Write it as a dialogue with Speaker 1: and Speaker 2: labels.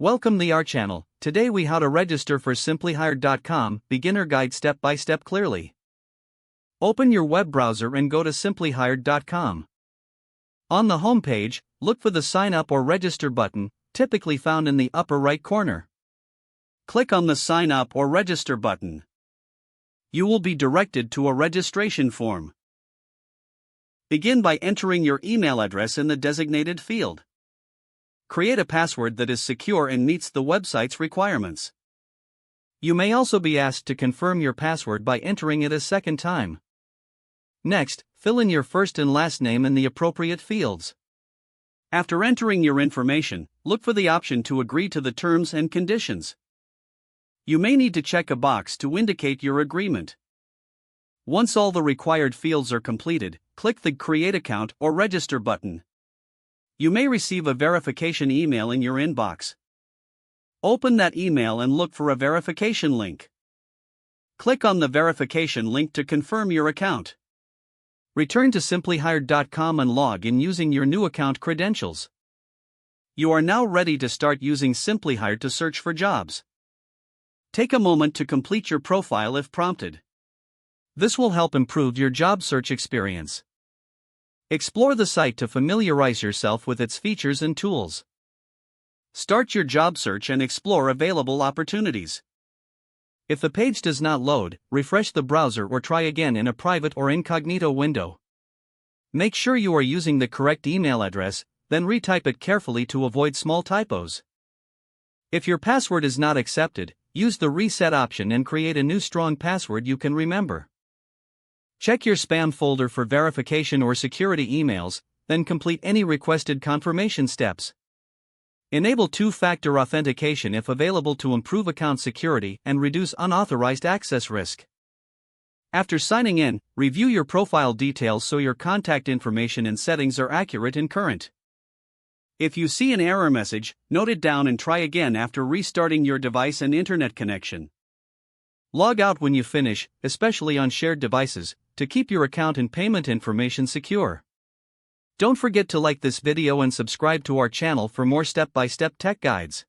Speaker 1: Welcome to our channel. Today we how to register for simplyhired.com, beginner guide step by step clearly. Open your web browser and go to simplyhired.com. On the home page, look for the sign up or register button, typically found in the upper right corner. Click on the sign up or register button. You will be directed to a registration form. Begin by entering your email address in the designated field. Create a password that is secure and meets the website's requirements. You may also be asked to confirm your password by entering it a second time. Next, fill in your first and last name in the appropriate fields. After entering your information, look for the option to agree to the terms and conditions. You may need to check a box to indicate your agreement. Once all the required fields are completed, click the Create Account or Register button. You may receive a verification email in your inbox. Open that email and look for a verification link. Click on the verification link to confirm your account. Return to simplyhired.com and log in using your new account credentials. You are now ready to start using Simply Hired to search for jobs. Take a moment to complete your profile if prompted. This will help improve your job search experience. Explore the site to familiarize yourself with its features and tools. Start your job search and explore available opportunities. If the page does not load, refresh the browser or try again in a private or incognito window. Make sure you are using the correct email address, then retype it carefully to avoid small typos. If your password is not accepted, use the reset option and create a new strong password you can remember. Check your spam folder for verification or security emails, then complete any requested confirmation steps. Enable two-factor authentication if available to improve account security and reduce unauthorized access risk. After signing in, review your profile details so your contact information and settings are accurate and current. If you see an error message, note it down and try again after restarting your device and internet connection. Log out when you finish, especially on shared devices, to keep your account and payment information secure. Don't forget to like this video and subscribe to our channel for more step-by-step tech guides.